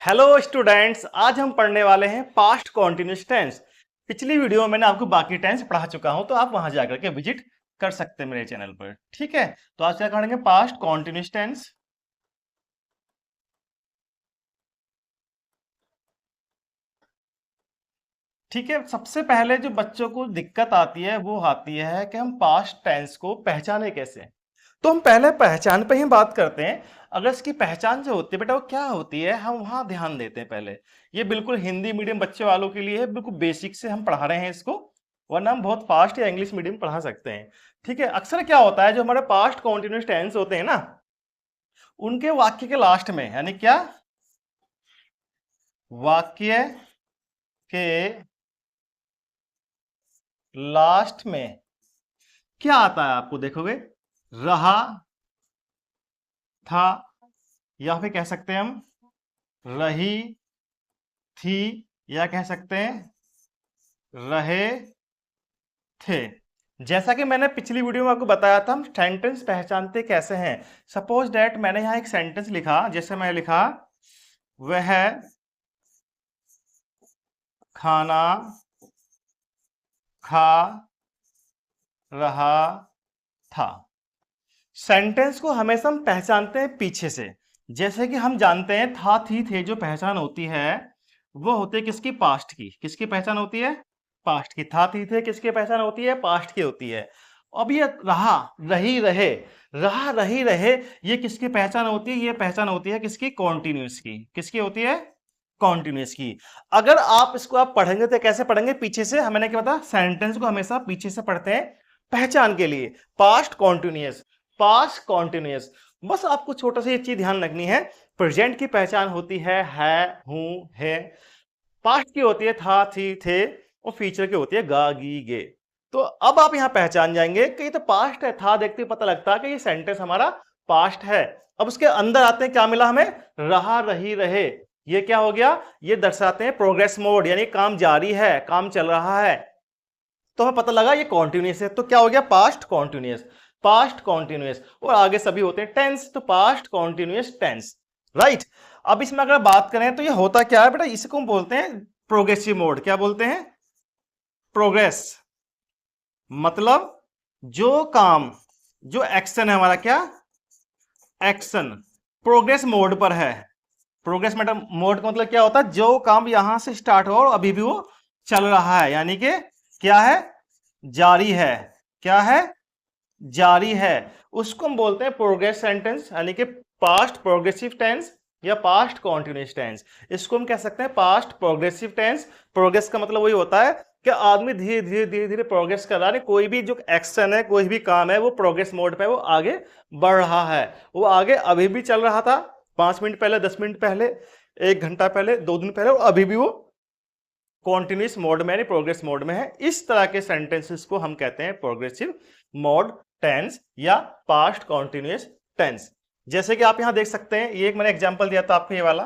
Hello students, आज हम पढ़ने वाले हैं पास्ट कॉन्टिन्यूस टेंस। पिछली वीडियो में मैंने आपको बाकी टेंस पढ़ा चुका हूं, तो आप वहां जाकर के विजिट कर सकते हैं मेरे चैनल पर। ठीक है, तो आज क्या पढ़ेंगे? Past continuous tense. ठीक है, सबसे पहले जो बच्चों को दिक्कत आती है वो आती है कि हम पास्ट टेंस को पहचाने कैसे। तो हम पहले पहचान पे ही बात करते हैं। अगर इसकी पहचान जो होती है बेटा वो क्या होती है, हम वहां ध्यान देते हैं पहले। ये बिल्कुल हिंदी मीडियम बच्चे वालों के लिए है, बिल्कुल बेसिक से हम पढ़ा रहे हैं इसको, वरना हम बहुत फास्ट या इंग्लिश मीडियम पढ़ा सकते हैं। ठीक है, अक्सर क्या होता है, जो हमारे पास्ट कॉन्टिन्यूस टेंस होते हैं ना, उनके वाक्य के लास्ट में, यानी क्या, वाक्य के लास्ट में क्या आता है आपको देखोगे? रहा था, या फिर कह सकते हैं हम रही थी, या कह सकते हैं रहे थे। जैसा कि मैंने पिछली वीडियो में आपको बताया था, हम सेंटेंस पहचानते कैसे हैं। सपोज दैट मैंने यहां एक सेंटेंस लिखा, जैसे मैं लिखा वह खाना खा रहा था। सेंटेंस को हमेशा हम पहचानते हैं पीछे से। जैसे कि हम जानते हैं था थी थे, जो पहचान होती है वो होती है किसकी? पास्ट की। किसकी पहचान होती है? पास्ट की। था थी थे किसकी पहचान होती है? पास्ट की होती है। अब ये रहा रही रहे, रहा रही रहे, ये किसकी पहचान होती है? ये पहचान होती है किसकी? कॉन्टिन्यूस की। किसकी होती है? कॉन्टिन्यूस की। अगर आप इसको आप पढ़ेंगे तो कैसे पढ़ेंगे? पीछे से। मैंने क्या बताया, सेंटेंस को हमेशा पीछे से पढ़ते हैं पहचान के लिए। Past continuous, past continuous. बस आपको छोटा सा ये चीज ध्यान रखनी है, प्रेजेंट की पहचान होती है हूं, है। पास्ट की होती है था थी थे, और फ्यूचर की होती है गा गी गे। तो अब आप यहां पहचान जाएंगे कि ये तो पास्ट है, था देखते ही पता लगता है कि ये सेंटेंस हमारा पास्ट है। अब उसके अंदर आते हैं, क्या मिला हमें? रहा रही रहे। ये क्या हो गया? ये दर्शाते हैं प्रोग्रेस मोड, यानी काम जारी है, काम चल रहा है। तो हमें पता लगा ये कॉन्टिन्यूस है, तो क्या हो गया? Past continuous. पास्ट कॉन्टिन्यूस, और आगे सभी होते हैं टेंस, तो पास्ट कॉन्टिन्यूस टेंस। राइट। अब इसमें अगर बात करें तो ये होता क्या है बेटा, इसको हम बोलते हैं प्रोग्रेसिव मोड। क्या बोलते हैं? प्रोग्रेस। मतलब जो काम, जो एक्शन है हमारा, क्या एक्शन प्रोग्रेस मोड पर है। प्रोग्रेस मोड का मतलब क्या होता है? जो काम यहां से स्टार्ट हुआ और अभी भी वो चल रहा है, यानी कि क्या है? जारी है। क्या है? जारी है। उसको हम बोलते हैं प्रोग्रेस सेंटेंस, यानी कि पास्ट प्रोग्रेसिव टेंस या पास्ट कॉन्टिन्यूस टेंस। इसको हम कह सकते हैं पास्ट प्रोग्रेसिव टेंस। प्रोग्रेस का मतलब वही होता है कि आदमी धीरे धीरे धीरे धीरे प्रोग्रेस कर रहा है। कोई भी जो एक्शन है, कोई भी काम है, वो प्रोग्रेस मोड पे, वो आगे बढ़ रहा है। वो आगे अभी भी चल रहा था 5 मिनट पहले, 10 मिनट पहले, 1 घंटा पहले, 2 दिन पहले, और अभी भी वो कॉन्टिन्यूस मोड में यानी प्रोग्रेस मोड में है। इस तरह के सेंटेंसेस को हम कहते हैं प्रोग्रेसिव मोड टेंस या पास्ट कॉन्टिन्यूस टेंस। जैसे कि आप यहां देख सकते हैं, ये एक मैंने एग्जांपल दिया था आपको, ये वाला।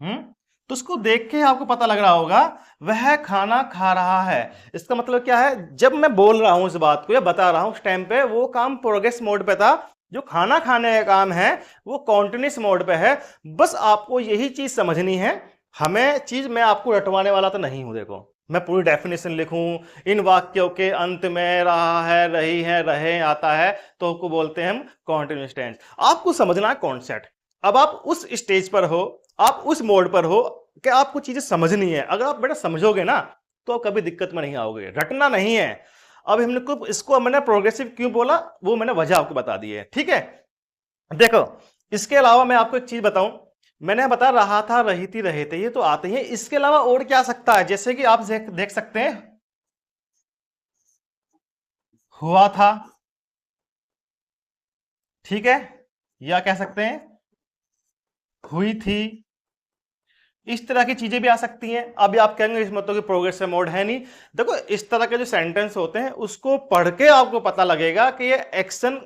तो उसको देख के आपको पता लग रहा होगा वह खाना खा रहा है। इसका मतलब क्या है? जब मैं बोल रहा हूं इस बात को या बता रहा हूं, उस टाइम पे वो काम प्रोग्रेस मोड पे था। जो खाना खाने का काम है वो कॉन्टिन्यूस मोड पे है। बस आपको यही चीज समझनी है। हमें चीज, मैं आपको रटवाने वाला तो नहीं हूं। देखो, मैं पूरी डेफिनेशन लिखूं, इन वाक्यों के अंत में रहा है, रही है, रहे आता है, तो उसको बोलते हैं हम कॉन्टिन्यूस टेंस। आपको समझना है कॉन्सेप्ट। अब आप उस स्टेज पर हो, आप उस मोड पर हो कि आपको चीजें समझनी है। अगर आप बेटा समझोगे ना, तो आप कभी दिक्कत में नहीं आओगे। रटना नहीं है। अब हमने को इसको मैंने प्रोग्रेसिव क्यों बोला, वो मैंने वजह आपको बता दी है। ठीक है, देखो, इसके अलावा मैं आपको एक चीज बताऊं। मैंने बता रहा था, रही थी, रहे थे, ये तो आते हैं। इसके अलावा और क्या आ सकता है? जैसे कि आप देख सकते हैं, हुआ था। ठीक है, या कह सकते हैं हुई थी। इस तरह की चीजें भी आ सकती हैं। अभी आप कहेंगे इसमें तो कि प्रोग्रेसिव मोड है नहीं। देखो, इस तरह के जो सेंटेंस होते हैं उसको पढ़ के आपको पता लगेगा कि ये एक्शन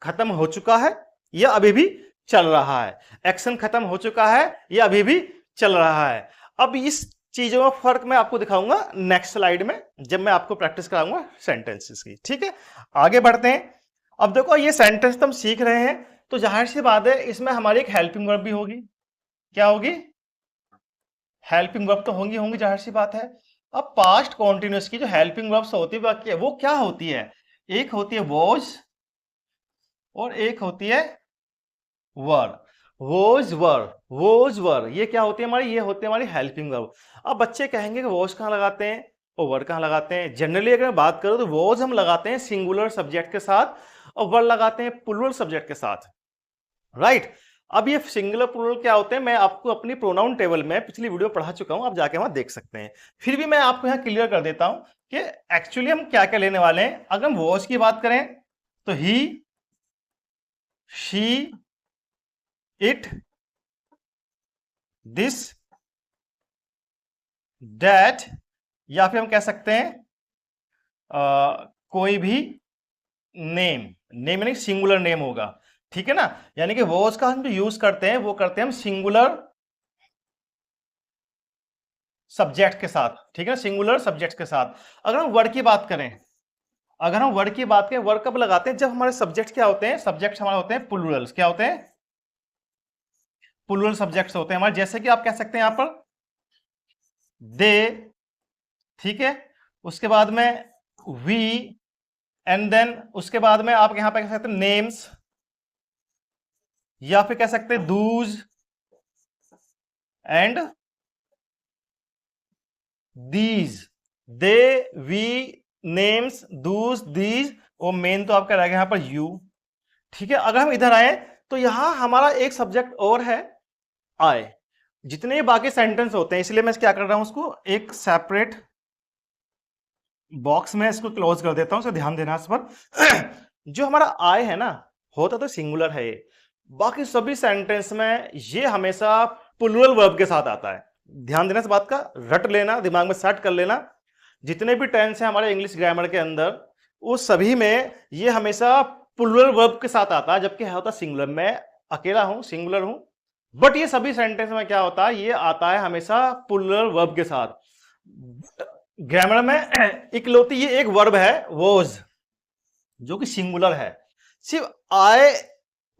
खत्म हो चुका है या अभी भी चल रहा है। एक्शन खत्म हो चुका है या अभी भी चल रहा है। अब इस चीजों में फर्क मैं आपको दिखाऊंगा नेक्स्ट स्लाइड में, जब मैं आपको प्रैक्टिस कराऊंगा सेंटेंसेस की। ठीक है, आगे बढ़ते हैं। अब देखो, ये सेंटेंस तो हम सीख रहे हैं, तो जाहिर सी बात है इसमें हमारी एक हेल्पिंग वर्ब भी होगी। क्या होगी? हेल्पिंग वर्ब तो होंगी होंगी, जाहिर सी बात है। अब पास्ट कॉन्टिन्यूस की जो हेल्पिंग वर्ब्स होती है वाक्य वो क्या होती है? एक होती है वॉज और एक होती है वर। वोज वर ये क्या होती है हमारी? ये होती है हमारी हेल्पिंग वर्ब। अब बच्चे कहेंगे कि वॉज कहाँ लगाते हैं और वर कहाँ लगाते हैं? जनरली अगर बात करो तो वॉज हम लगाते हैं सिंगुलर सब्जेक्ट के साथ और वर लगाते हैं प्लूरल सब्जेक्ट के साथ, राइट? अब ये सिंगुलर प्लूरल क्या होते हैं मैं आपको अपनी प्रोनाउन टेबल में पिछली वीडियो पढ़ा चुका हूं, आप जाके वहां देख सकते हैं। फिर भी मैं आपको यहां क्लियर कर देता हूं कि एक्चुअली हम क्या क्या लेने वाले हैं। अगर हम वॉज की बात करें तो ही, शी, इट, दिस, दैट, या फिर हम कह सकते हैं कोई भी नेम। नेम यानी सिंगुलर नेम होगा, ठीक है ना? यानी कि वॉज का हम जो यूज करते हैं वो करते हैं हम सिंगुलर सब्जेक्ट के साथ, ठीक है ना? सिंगुलर सब्जेक्ट के साथ। अगर हम वर्ड की बात करें, अगर हम वर्ड की बात करें, वर्ड कब लगाते हैं? जब हमारे सब्जेक्ट क्या होते हैं? सब्जेक्ट हमारे होते हैं प्लूरल्स। क्या होते हैं? प्लूरल सब्जेक्ट्स होते हैं हमारे। जैसे कि आप कह सकते हैं यहां पर दे, ठीक है? उसके बाद में वी, एंड देन उसके बाद में आप यहां पर कह सकते हैं नेम्स, या फिर कह सकते हैं those and these. They, we, names, those, these, और मेन तो आपका रहेगा यहां पर यू, ठीक है? अगर हम इधर आए तो यहां हमारा एक सब्जेक्ट और है आई। जितने बाकी सेंटेंस होते हैं, इसलिए मैं क्या कर रहा हूं उसको एक सेपरेट बॉक्स में इसको क्लोज कर देता हूं, तो ध्यान देना इस पर। जो हमारा आई है ना, होता तो सिंगुलर है ये, बाकी सभी सेंटेंस में ये हमेशा प्लूरल वर्ब के साथ आता है। ध्यान देना इस बात का, रट लेना, दिमाग में सेट कर लेना। जितने भी टेंस है हमारे इंग्लिश ग्रामर के अंदर, उस सभी में ये हमेशा प्लूरल वर्ब के साथ आता है, जबकि होता सिंगुलर। मैं अकेला हूं, सिंगुलर हूं, बट ये सभी सेंटेंस में क्या होता है? ये आता है हमेशा प्लूरल वर्ब के साथ। ग्रामर में इकलौती ये एक वर्ब है वॉज, जो कि सिंगुलर है, सिर्फ आई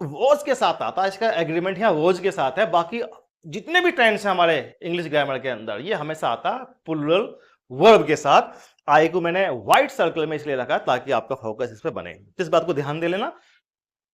वॉज के साथ आता है। इसका एग्रीमेंट यहाँ वॉज के साथ है। बाकी जितने भी टेंस है हमारे इंग्लिश ग्रामर के अंदर, ये हमेशा आता है प्लूरल वर्ब के साथ। आई को मैंने व्हाइट सर्कल में इसलिए रखा ताकि आपका फोकस इस पर बने। इस बात को ध्यान दे लेना।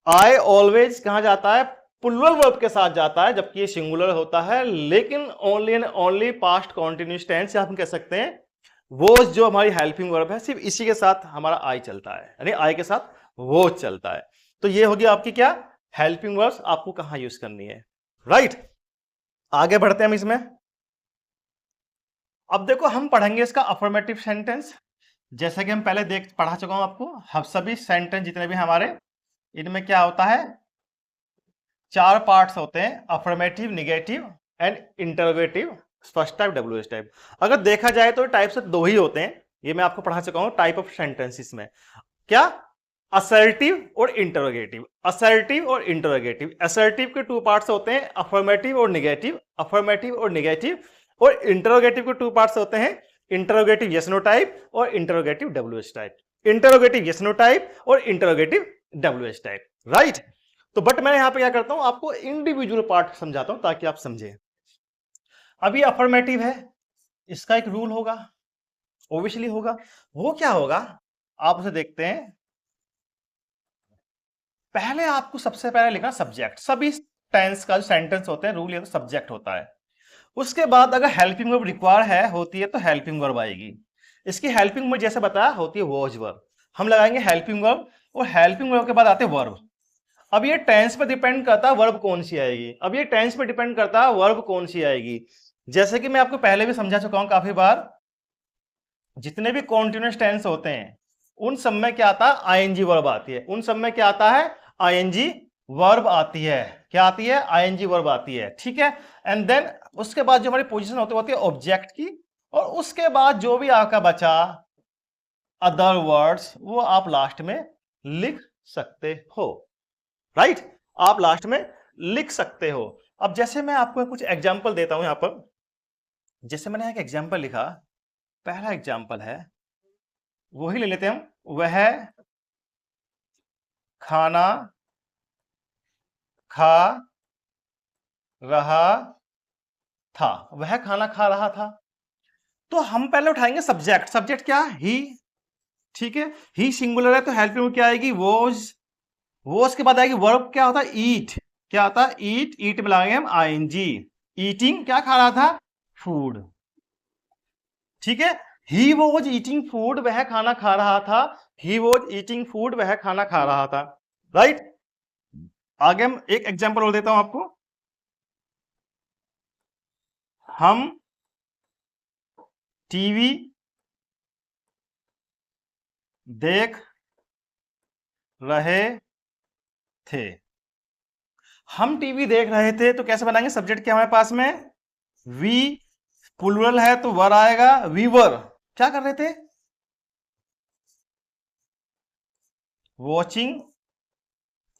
आई ऑलवेज कहां जाता है? प्लूरल वर्ब के साथ जाता है, जबकि ये सिंगुलर होता है, लेकिन only and only past continuous tense, या हम कह सकते हैं वो जो हमारी हेल्पिंग वर्ब है, सिर्फ इसी के साथ हमारा आई चलता है, यानी आई के साथ वो चलता है। तो ये होगी आपकी क्या? हेल्पिंग वर्ब्स आपको कहां यूज करनी है, राइट? आगे बढ़ते हैं हम इसमें। अब देखो हम पढ़ेंगे इसका अफर्मेटिव सेंटेंस। जैसा कि हम पहले पढ़ा चुका हूं आपको, हम सभी सेंटेंस जितने भी हमारे, इनमें क्या होता है? चार पार्ट्स होते हैं, affirmative, negative and interrogative, first type, WH type. अगर देखा जाए तो टाइप से दो ही होते हैं, ये मैं आपको पढ़ा चुका हूं टाइप ऑफ सेंटेंसेस में। क्या? असर्टिव और इंटरोगेटिव। असर्टिव और इंटरोगेटिव। असर्टिव के टू पार्ट्स होते हैं, अफर्मेटिव और निगेटिव, अफर्मेटिव और निगेटिव। और इंटरोगेटिव के टू पार्ट्स होते हैं, इंटरोगेटिव यस नो टाइप और interrogative WH type. Interrogative yes no type और इंटरोगेटिव डब्ल्यूएच टाइप, राइट? तो बट मैं यहां पे क्या करता हूं, आपको इंडिविजुअल पार्ट समझाता हूं ताकि आप समझे। अभी अफर्मेटिव है, इसका एक रूल होगा, ओबियसली होगा। वो क्या होगा आप उसे देखते हैं। पहले आपको सबसे पहले लिखना सब्जेक्ट। सभी टेंस का जो सेंटेंस होते हैं, रूल ये तो सब्जेक्ट होता है। उसके बाद अगर हेल्पिंग वर्ब रिक्वायर है होती है तो हेल्पिंग वर्ब आएगी। इसकी हेल्पिंग वर्ब जैसे बताया होती है वॉज वर्ब, हम लगाएंगे हेल्पिंग वर्ब, और हेल्पिंग वर्ब के बाद आते हैं वर्ब। अब ये टेंस पे डिपेंड करता है वर्ब कौन सी आएगी। अब ये टेंस पे डिपेंड करता है वर्ब कौन सी आएगी। जैसे कि मैं आपको पहले भी समझा चुका हूं काफी बार, जितने भी कॉन्टिन्यूअस टेंस होते हैं उन सब में क्या आता है? आईएनजी वर्ब आती है। उन सब में क्या आता है? आईएनजी वर्ब आती है। क्या आती है? आईएनजी वर्ब आती है, ठीक है? एंड देन उसके बाद जो हमारी पोजीशन होती है ऑब्जेक्ट की, और उसके बाद जो भी आपका बचा अदर वर्ड्स, वो आप लास्ट में लिख सकते हो, राइट? आप लास्ट में लिख सकते हो। अब जैसे मैं आपको कुछ एग्जांपल देता हूं यहां पर। जैसे मैंने एक एग्जांपल लिखा, पहला एग्जांपल है, वही ले लेते हैं हम। वह खाना खा रहा था, वह खाना खा रहा था। तो हम पहले उठाएंगे सब्जेक्ट। सब्जेक्ट क्या? ही। ठीक है, ही सिंगुलर है तो हेल्पिंग में क्या आएगी? वॉज के बाद आएगी वर्ब, क्या होता है? ईट। क्या होता है? ईट। ईट में लगाएंगे हम आईएनजी। ईटिंग, क्या खा रहा था? फूड। ठीक है, ही वॉज ईटिंग फूड, वह खाना खा रहा था। ही वॉज ईटिंग फूड, वह खाना खा रहा था। राइट। आगे हम एक एग्जांपल और देता हूं आपको। हम टीवी देख रहे थे। हम टीवी देख रहे थे तो कैसे बनाएंगे? सब्जेक्ट क्या हमारे पास में? वी। प्लूरल है तो वर आएगा। वी वर क्या कर रहे थे? Watching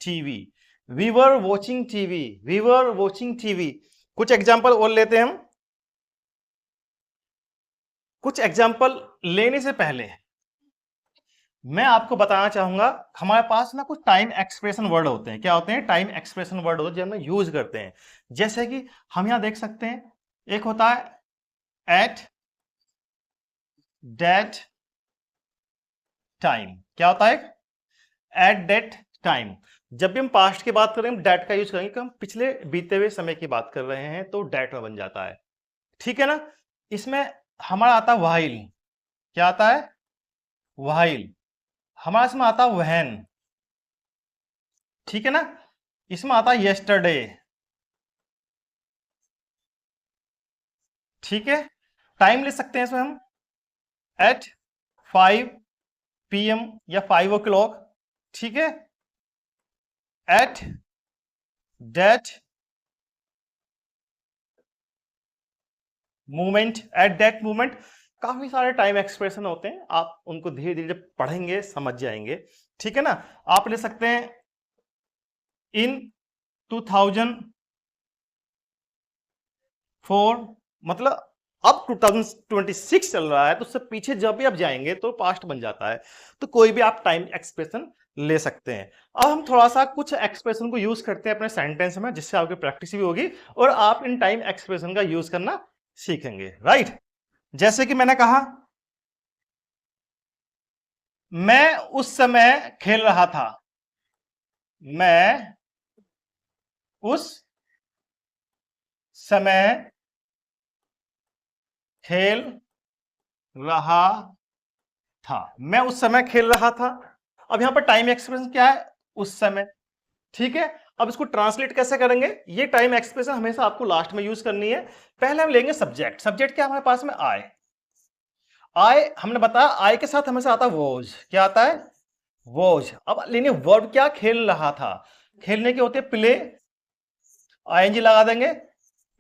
TV. We were watching TV. We were watching TV. कुछ एग्जांपल और लेते हैं हम। कुछ एग्जांपल लेने से पहले मैं आपको बताना चाहूंगा, हमारे पास ना कुछ टाइम एक्सप्रेशन वर्ड होते हैं। क्या होते हैं? टाइम एक्सप्रेशन वर्ड होते हैं जो हम यूज करते हैं। जैसे कि हम यहां देख सकते हैं, एक होता है एट दैट टाइम। क्या होता है? At that time. जब भी हम पास्ट की बात करें, डेट का यूज करेंगे कि हम पिछले बीते हुए समय की बात कर रहे हैं तो डेट में बन जाता है। ठीक है ना? इसमें हमारा आता है व्हाइल। क्या आता है? व्हाइल। हमारा इसमें आता है व्हेन। ठीक है ना? इसमें आता है यस्टरडे। ठीक है, टाइम ले सकते हैं इसमें हम एट 5 PM या 5 o'clock। ठीक है, at that moment. At that moment. काफी सारे टाइम एक्सप्रेशन होते हैं, आप उनको धीरे धीरे जब पढ़ेंगे समझ जाएंगे। ठीक है ना? आप ले सकते हैं इन 2004, मतलब अब 2026 चल रहा है तो उससे पीछे जब भी आप जाएंगे तो पास्ट बन जाता है। तो कोई भी आप टाइम एक्सप्रेशन ले सकते हैं। अब हम थोड़ा सा कुछ एक्सप्रेशन को यूज करते हैं अपने सेंटेंस में, जिससे आपकी प्रैक्टिस भी होगी और आप इन टाइम एक्सप्रेशन का यूज करना सीखेंगे। राइट। जैसे कि मैंने कहा, मैं उस समय खेल रहा था। मैं उस समय खेल रहा था। मैं उस समय खेल रहा था। अब यहां पर टाइम एक्सप्रेशन क्या है? उस समय। ठीक है, अब इसको ट्रांसलेट कैसे करेंगे? ये टाइम एक्सप्रेशन हमेशा आपको लास्ट में यूज करनी है। पहले हम लेंगे सब्जेक्ट। सब्जेक्ट क्या हमारे पास में? आई। आई हमने बताया आई के साथ हमेशा आता है वॉज। क्या आता है? वॉज। अब लेंगे वर्ब। क्या? खेल रहा था। खेलने के होते प्ले, आईएनजी लगा देंगे,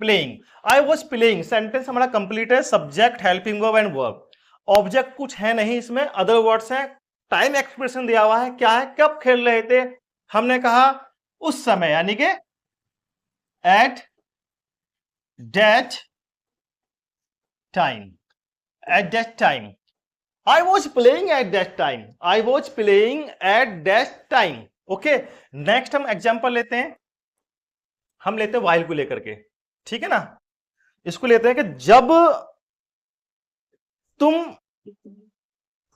playing. I was playing. Sentence हमारा कंप्लीट है। Subject, helping verb and verb. Object कुछ है नहीं इसमें, अदर वर्ड्स हैं। टाइम एक्सप्रेशन दिया हुआ है, क्या है? कब खेल रहे थे? हमने कहा उस समय, यानी कि at that time. At that time. I was playing at that time. I was playing at that time. Okay, next हम एग्जांपल लेते हैं। हम लेते हैं वाइल को लेकर के। ठीक है ना? इसको लेते हैं कि जब तुम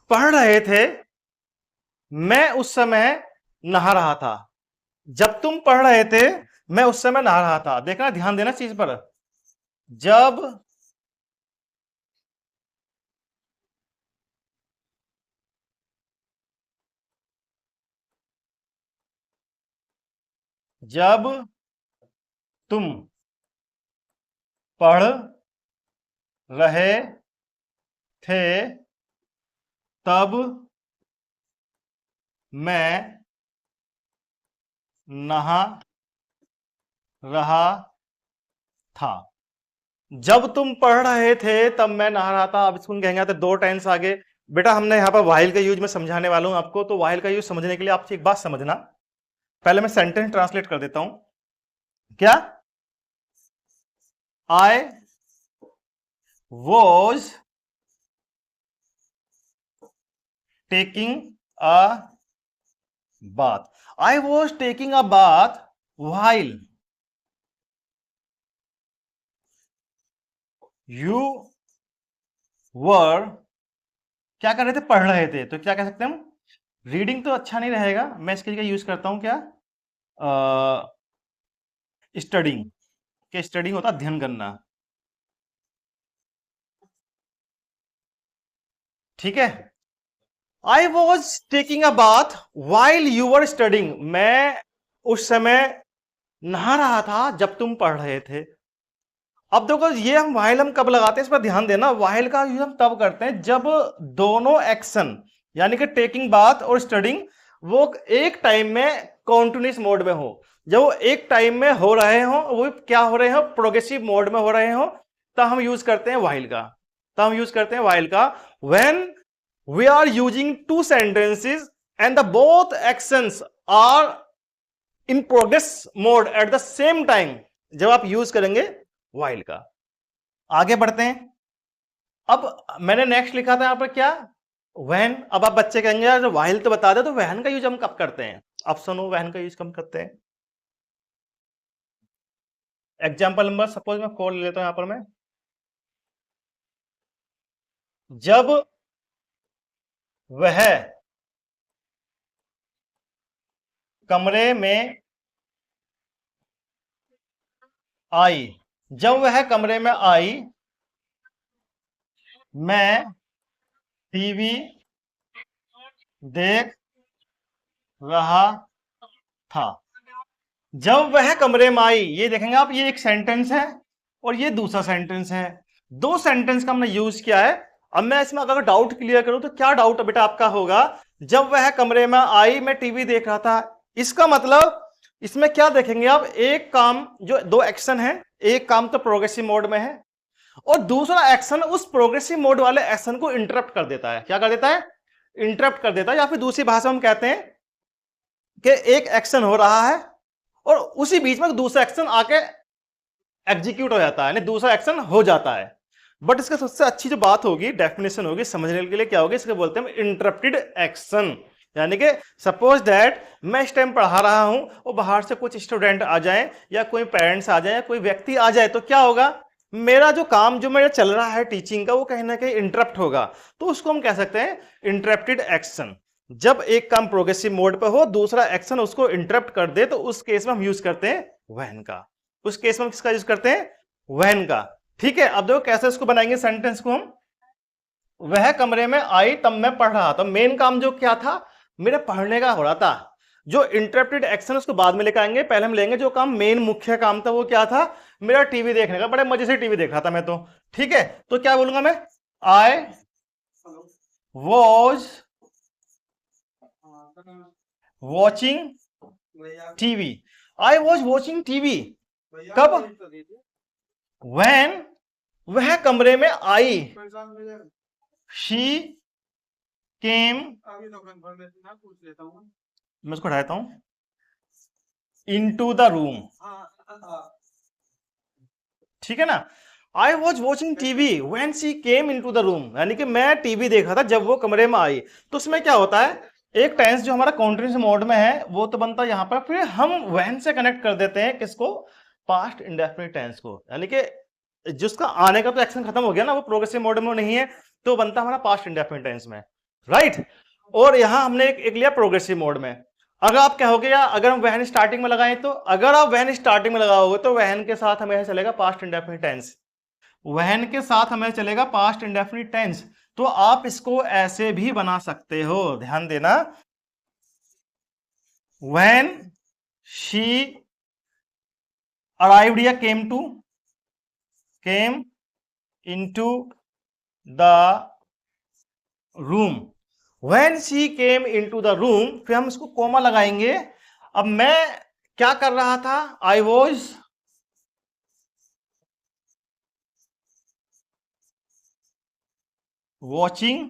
पढ़ रहे थे, मैं उस समय नहा रहा था। जब तुम पढ़ रहे थे, मैं उस समय नहा रहा था। देखना, ध्यान देना चीज पर। जब जब तुम पढ़ रहे थे, तब मैं नहा रहा था। जब तुम पढ़ रहे थे तब मैं नहा रहा था। अब इसको कहेंगे तो दो टेंस आगे। बेटा हमने यहाँ पर वाहिल का यूज मैं समझाने वाला हूं आपको। तो वाहिल का यूज समझने के लिए आपसे एक बात समझना। पहले मैं सेंटेंस ट्रांसलेट कर देता हूं। क्या? I was taking a bath. I was taking a bath while. You were क्या कर रहे थे, पढ़ रहे थे, तो क्या कह सकते हैं हम, रीडिंग तो अच्छा नहीं रहेगा, मैं इसके लिए यूज करता हूं क्या, स्टडिंग, के स्टडिंग होता है अध्ययन करना। ठीक है। I was taking a bath while you were studying, मैं उस समय नहा रहा था जब तुम पढ़ रहे थे। अब देखो ये हम वाइल हम कब लगाते हैं, इस पर ध्यान देना, वाइल का यूज हम तब करते हैं जब दोनों एक्शन यानी कि टेकिंग बाथ और स्टडिंग वो एक टाइम में कॉन्टिन्यूस मोड में हो। जब वो एक टाइम में हो रहे हो, वो क्या हो रहे हो, प्रोग्रेसिव मोड में हो रहे हो, तब हम यूज करते हैं वाइल का, तब हम यूज करते हैं वाइल का। When we are using two sentences and the both actions are in progress mode at the same time, जब आप यूज करेंगे वाइल का। आगे बढ़ते हैं। अब मैंने नेक्स्ट लिखा था यहां पर क्या, वैन। अब आप बच्चे कहेंगे यार वाइल तो बता दे, तो वैन का यूज हम कब करते हैं, अब सुनो वैन का यूज कब करते हैं। एग्जाम्पल नंबर सपोज मैं 4 ले लेता हूं यहां पर मैं, जब वह कमरे में आई, जब वह कमरे में आई, मैं टीवी देख रहा था। जब वह कमरे में आई, ये देखेंगे आप, ये एक सेंटेंस है और ये दूसरा सेंटेंस है, दो सेंटेंस का हमने यूज किया है। अब मैं इसमें अगर डाउट क्लियर करूं तो क्या डाउट बेटा आपका होगा, जब वह कमरे में आई मैं टीवी देख रहा था, इसका मतलब इसमें क्या देखेंगे आप, एक काम जो दो एक्शन है, एक काम तो प्रोग्रेसिव मोड में है और दूसरा एक्शन उस प्रोग्रेसिव मोड वाले एक्शन को इंटरप्ट कर देता है। क्या कर देता है, इंटरप्ट कर देता है, या फिर दूसरी भाषा में हम कहते हैं कि एक एक्शन हो रहा है और उसी बीच में दूसरा एक्शन आके एग्जीक्यूट हो जाता है, यानी दूसरा एक्शन हो जाता है। बट इसका सबसे अच्छी जो बात होगी, डेफिनेशन होगी समझने के लिए, क्या होगी, इसके बोलते हैं इंटरप्टेड एक्शन। यानी कि सपोज दैट मैं इस टाइम पढ़ा रहा हूं और बाहर से कुछ स्टूडेंट आ जाए या कोई पेरेंट्स आ जाए या कोई व्यक्ति आ जाए, तो क्या होगा, मेरा जो काम जो मेरा चल रहा है टीचिंग का, वो कहीं ना कहीं इंटरप्ट होगा। तो उसको हम कह सकते हैं इंटरप्टेड एक्शन। जब एक काम प्रोग्रेसिव मोड पे हो, दूसरा एक्शन उसको इंटरप्ट कर दे, तो उस केस में हम यूज करते हैं व्हेन का। उस केस में हम किसका यूज करते हैं, व्हेन का। ठीक है। अब देखो कैसे इसको बनाएंगे सेंटेंस को हम, वह कमरे में आई तब मैं पढ़ रहा था, मेन काम जो क्या था, मेरे पढ़ने का हो रहा था। जो इंटरप्टेड एक्शन उसको बाद में लेकर आएंगे, पहले हम लेंगे जो काम मेन मुख्य काम था, वो क्या था, मेरा टीवी देखने का, बड़े मजे से टीवी देख रहा था मैं तो। ठीक है। तो क्या बोलूंगा मैं, I was watching TV. I was watching TV कब, व्हेन वह कमरे में आई, शी केम, मैं उसको हटाता हूं, इनटू द रूम। ठीक है ना। I was watching TV when she came into the room, यानी कि मैं टीवी देख रहा था जब वो कमरे में आई। तो उसमें क्या होता है, एक टेंस जो हमारा कॉन्टिन्यूस मोड में है वो तो बनता है यहां पर, फिर हम व्हेन से कनेक्ट कर देते हैं किसको, पास्ट इंडेफिनिट टेंस को, यानी कि जिसका आने का तो एक्शन खत्म हो गया ना, वो प्रोग्रेसिव मोड में नहीं है, तो बनता हमारा पास्ट इंडेफिनिट टेंस में, राइट। और यहां हमने एक लिया प्रोग्रेसिव मोड में। अगर आप कहोगे या अगर हम वहन स्टार्टिंग में लगाएं, तो अगर आप वहन स्टार्टिंग में लगाओगे तो वहन के साथ हमें चलेगा पास्ट इंडेफिनिट टेंस, वहन के साथ हमें चलेगा पास्ट इंडेफिनिट टेंस। तो आप इसको ऐसे भी बना सकते हो, ध्यान देना, व्हेन शी अराइव्ड या came into the room, when she came into the room, फिर हम इसको कोमा लगाएंगे। अब मैं क्या कर रहा था, I was watching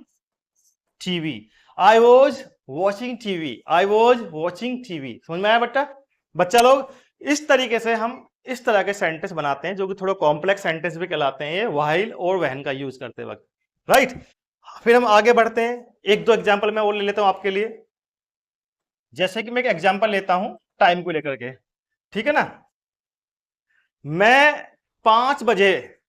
TV, I was watching TV, I was watching TV. समझ में आया बच्चा, बच्चा लोग, इस तरीके से हम इस तरह के सेंटेंस बनाते हैं जो कि थोड़ा कॉम्प्लेक्स सेंटेंस भी कहलाते हैं ये, व्हाइल और व्हेन का यूज करते वक्त, राइट। फिर हम आगे बढ़ते हैं, एक दो एग्जाम्पल मैं और ले लेता हूं आपके लिए। जैसे कि मैं एक एग्जाम्पल लेता हूं टाइम को लेकर के, ठीक है ना। मैं 5 बजे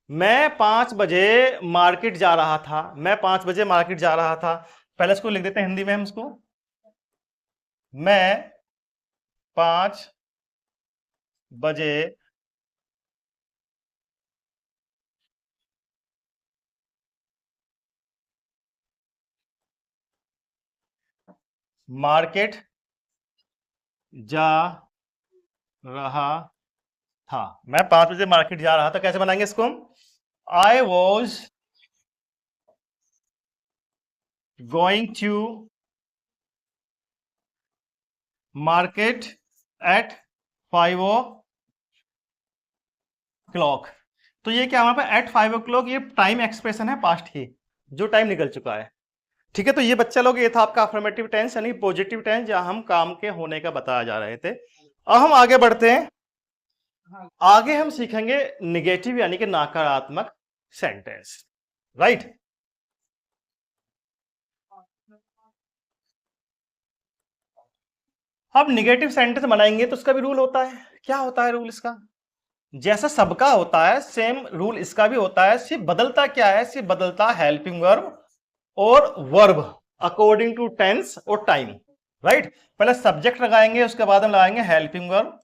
मैं 5 बजे मार्केट जा रहा था, मैं 5 बजे मार्केट जा रहा था। पहले इसको लिख देते हैं हिंदी में हम इसको। मैं 5 बजे मार्केट जा रहा था। मैं 5 बजे मार्केट जा रहा था, कैसे बनाएंगे इसको हम? I was going to market at 5 o'clock। तो ये क्या हमारे पास एट 5 o'clock, ये टाइम एक्सप्रेशन है पास्ट की, जो टाइम निकल चुका है। ठीक है, तो ये बच्चा लोग, ये था आपका अफर्मेटिव टेंस यानी पॉजिटिव टेंस, जहां हम काम के होने का बताया जा रहे थे। अब हम आगे बढ़ते हैं। आगे हम सीखेंगे निगेटिव यानी कि नकारात्मक सेंटेंस। राइट। अब निगेटिव सेंटेंस बनाएंगे तो उसका भी रूल होता है। क्या होता है रूल इसका? जैसा सबका होता है सेम रूल इसका भी होता है। सिर्फ बदलता क्या है? सिर्फ बदलता हेल्पिंग वर्ब और वर्ब अकॉर्डिंग टू टेंस और टाइम। राइट। पहले सब्जेक्ट लगाएंगे, उसके बाद हम लगाएंगे हेल्पिंग वर्ब।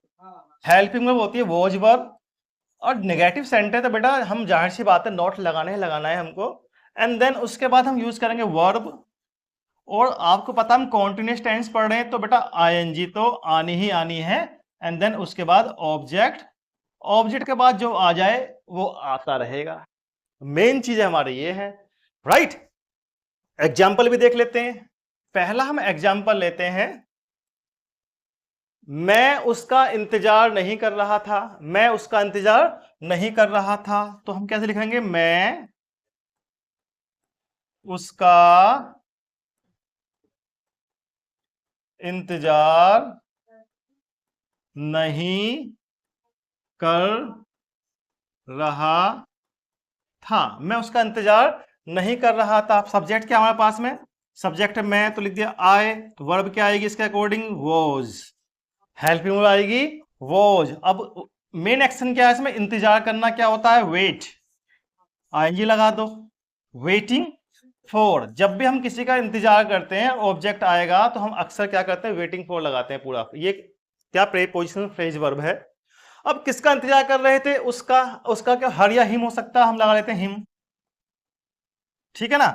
हेल्पिंग वर्ब होती है वॉज वर्ब। और नेगेटिव सेंटेंस तो बेटा हम जाहिर सी बात है नॉट लगाना है हमको। एंड देन उसके बाद हम यूज करेंगे वर्ब। और आपको पता हम कॉन्टिन्यूस टेंस पढ़ रहे हैं तो बेटा आईएनजी तो आनी ही आनी है। एंड देन उसके बाद ऑब्जेक्ट। ऑब्जेक्ट के बाद जो आ जाए वो आता रहेगा। मेन चीज हमारी ये है। राइट। एग्जाम्पल भी देख लेते हैं। पहला हम एग्जाम्पल लेते हैं। मैं उसका इंतजार नहीं कर रहा था। मैं उसका इंतजार नहीं कर रहा था, तो हम कैसे लिखेंगे? मैं उसका इंतजार नहीं कर रहा था। मैं उसका इंतजार नहीं कर रहा था। सब्जेक्ट क्या हमारे पास में? सब्जेक्ट में तो लिख दिया आई। तो वर्ब क्या आएगी इसके अकॉर्डिंग? वॉज। हेल्पिंग वर्ब आएगी वॉज। अब मेन एक्शन क्या है इसमें? इंतजार करना क्या होता है? वेट। आईएनजी लगा दो। Waiting for. जब भी हम किसी का इंतजार करते हैं ऑब्जेक्ट आएगा तो हम अक्सर क्या करते हैं? वेटिंग फॉर लगाते हैं पूरा। ये क्या प्रीपोजिशन फ्रेज वर्ब है। अब किसका इंतजार कर रहे थे? उसका। उसका क्या हर या हिम हो सकता है, हम लगा लेते हैं हिम। ठीक है ना।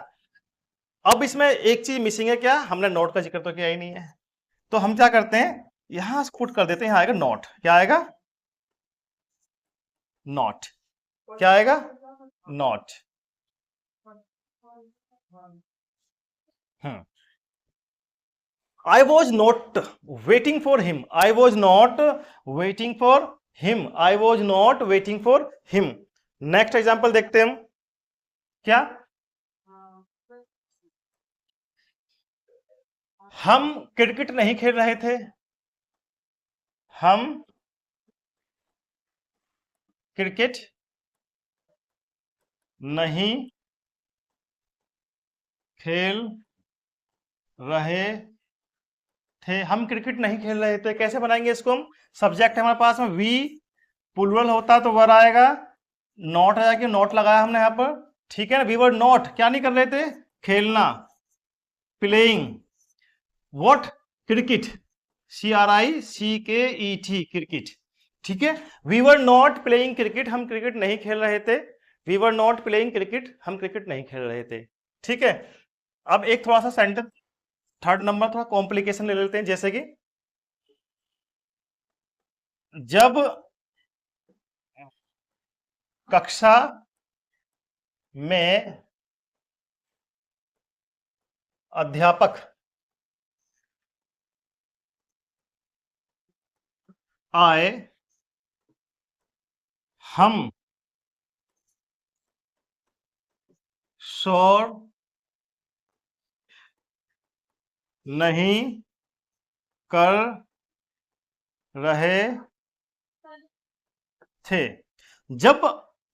अब इसमें एक चीज मिसिंग है, क्या? हमने नोट का जिक्र तो किया ही नहीं है। तो हम क्या करते हैं? यहां पुट कर देते हैं, यहां आएगा नॉट। क्या आएगा? नॉट। क्या आएगा? Not. Hmm. I was not waiting for him. I was not waiting for him. I was not waiting for him. Next example देखते हैं हम। क्या? हम क्रिकेट नहीं खेल रहे थे। हम क्रिकेट नहीं खेल रहे थे। हम क्रिकेट नहीं खेल रहे थे, कैसे बनाएंगे इसको हम? सब्जेक्ट है हमारे पास में वी। प्लूरल होता तो वर आएगा। नॉट आया कि नॉट लगाया हमने यहां पर। ठीक है ना। वी वर नॉट क्या नहीं कर रहे थे? खेलना। Playing what? Cricket. CRICKET cricket. ठीक है। We were not playing cricket, हम क्रिकेट नहीं खेल रहे थे। We were not playing cricket, हम क्रिकेट नहीं खेल रहे थे। ठीक है। अब एक थोड़ा सा सेंटेंस थर्ड नंबर थोड़ा कॉम्प्लिकेशन ले लेते हैं, जैसे कि जब कक्षा में अध्यापक आए हम शोर नहीं कर रहे थे। जब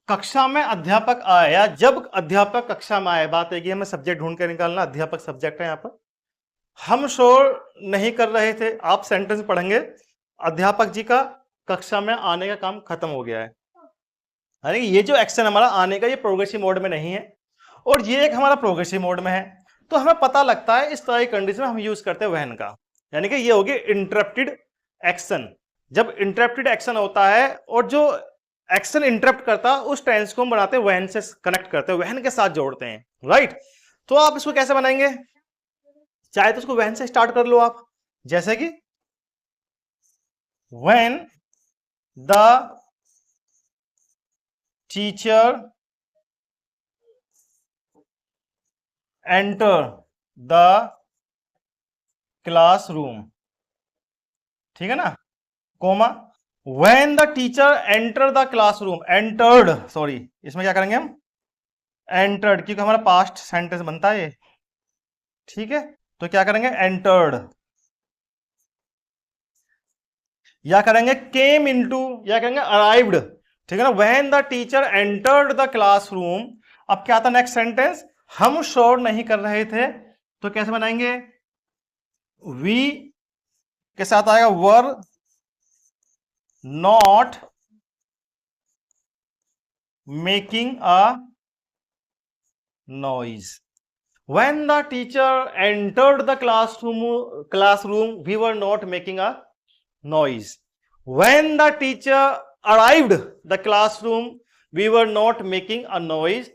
कक्षा में अध्यापक आए या जब अध्यापक कक्षा में आए, बात है कि हमें सब्जेक्ट ढूंढ के निकालना। अध्यापक सब्जेक्ट है यहाँ पर। हम शोर नहीं कर रहे थे। आप सेंटेंस पढ़ेंगे, अध्यापक जी का कक्षा में आने का काम खत्म हो गया है। यानी कि ये जो एक्शन हमारा आने का, ये प्रोग्रेसिव मोड में नहीं है और ये एक हमारा प्रोग्रेसिव मोड में है। तो हमें पता लगता है इस तरह की कंडीशन में हम यूज करते हैं व्हेन का, यानी कि ये होगी इंटरप्टेड एक्शन। जब इंटरप्टेड एक्शन होता है और जो एक्शन इंटरप्ट करता है उस टेंस को हम बनाते हैं व्हेन से कनेक्ट करते हैं, व्हेन के साथ जोड़ते हैं, राइट। तो आप इसको कैसे बनाएंगे, चाहे तो उसको व्हेन से स्टार्ट कर लो आप, जैसे कि when the teacher enter the classroom, ठीक है ना, comma when the teacher enter the classroom, entered, sorry इसमें क्या करेंगे हम, एंटर्ड, क्योंकि हमारा पास्ट सेंटेंस बनता है ये, ठीक है। तो क्या करेंगे, एंटर्ड, या करेंगे केम इनटू, या करेंगे अराइव्ड, ठीक है ना। When the teacher entered the classroom, अब क्या था नेक्स्ट सेंटेंस, हम श्योर नहीं कर रहे थे, तो कैसे बनाएंगे, वी के साथ आएगा were not making a noise. When the teacher entered the classroom, we were not making a noise. When the teacher arrived the classroom, we were not making a noise.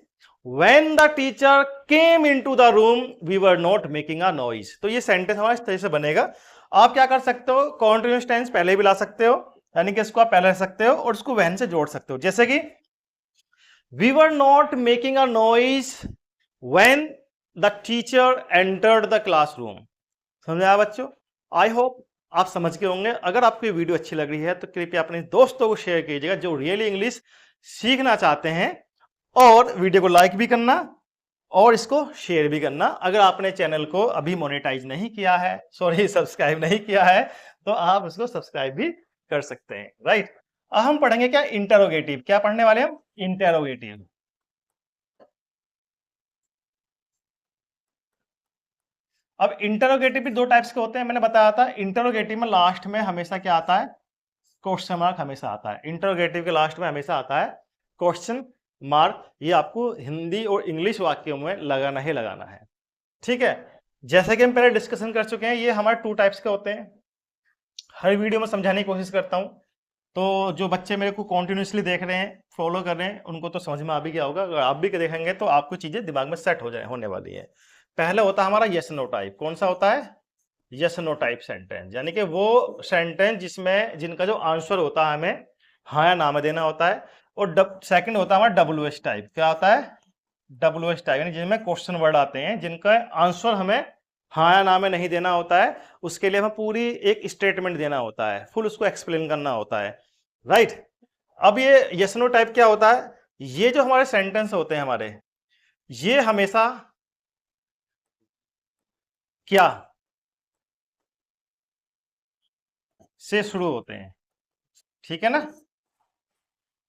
When the teacher came into the room, we were not making a noise. तो ये sentence हमारा इस तरह से बनेगा। आप क्या कर सकते हो, कॉन्टिन्यूअस टेंस पहले भी ला सकते हो, यानी कि इसको आप पहले रख सकते हो और इसको when से जोड़ सकते हो, जैसे कि we were not making a noise when the teacher entered the classroom. समझा बच्चों, आई होप आप समझ के होंगे। अगर आपको ये वीडियो अच्छी लग रही है तो कृपया अपने दोस्तों को शेयर कीजिएगा जो रियली इंग्लिश सीखना चाहते हैं, और वीडियो को लाइक भी करना और इसको शेयर भी करना। अगर आपने चैनल को अभी मोनेटाइज नहीं किया है, सॉरी सब्सक्राइब नहीं किया है, तो आप इसको सब्सक्राइब भी कर सकते हैं, राइट। अब हम पढ़ेंगे क्या, इंटेरोगेटिव। क्या पढ़ने वाले हम, इंटेरोगेटिव। अब इंटरोगेटिव भी दो टाइप्स के होते हैं, मैंने बताया था। इंटरोगेटिव में लास्ट में हमेशा क्या आता है, क्वेश्चन मार्क हमेशा आता है। इंटरोगेटिव के लास्ट में हमेशा आता है क्वेश्चन मार्क। ये आपको हिंदी और इंग्लिश वाक्यों में लगाना ही लगाना है, ठीक है। जैसे कि हम पहले डिस्कशन कर चुके हैं, ये हमारे टू टाइप्स के होते हैं। हर वीडियो में समझाने की कोशिश करता हूं, तो जो बच्चे मेरे को कॉन्टिन्यूसली देख रहे हैं, फॉलो कर रहे हैं, उनको तो समझ में आ भी गया होगा। अगर आप भी देखेंगे तो आपको चीजें दिमाग में सेट हो जाए, होने वाली है। पहले होता है हमारा यस नो टाइप। कौन सा होता है, यस नो टाइप सेंटेंस, यानी कि वो सेंटेंस जिसमें जिनका जो आंसर होता है हमें हाँ या ना में देना होता है। और सेकंड होता है हमारा डब्ल्यू एस टाइप। क्या होता है, डब्ल्यू एस टाइप, यानी जिनमें क्वेश्चन वर्ड आते हैं जिनका आंसर हमें हाँ या ना में नहीं देना होता है, उसके लिए हमें पूरी एक स्टेटमेंट देना होता है, फुल उसको एक्सप्लेन करना होता है, राइट। अब ये यस नो टाइप क्या होता है, ये जो हमारे सेंटेंस होते हैं हमारे, ये हमेशा क्या से शुरू होते हैं, ठीक है ना।